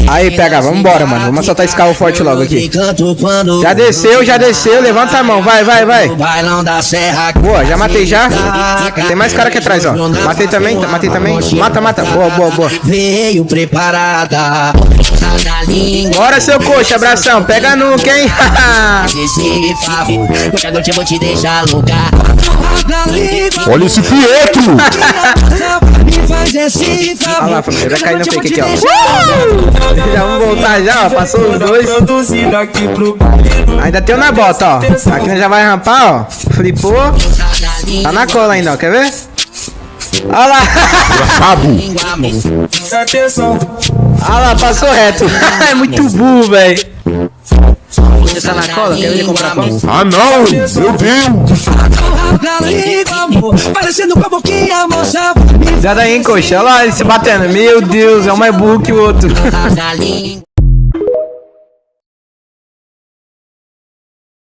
Aí, pega, vambora, mano. Vamos soltar esse carro forte logo aqui. Já desceu, levanta a mão, vai. Boa, já matei já. Tem mais cara aqui atrás, ó. Matei também. Mata. Boa. Veio preparada. Bora, seu coxa, abração. Pega nuca, hein? Vou te deixar louca. Olha esse Pietro! Olha lá, família, vai cair no fake aqui, ó. Já vamos voltar já, ó. Passou os dois. Ainda tem o na bota, ó. Aqui nós já vai rampar, ó. Flipou. Tá na cola ainda, ó. Quer ver? Olha lá. Olha lá, passou reto. É muito burro, velho. Você tá na cola? Quer ver ele comprar pão? Ah, não! Meu Deus! Já daí, hein, coxa? Olha lá ele se batendo. Meu Deus, é um mais burro que o outro.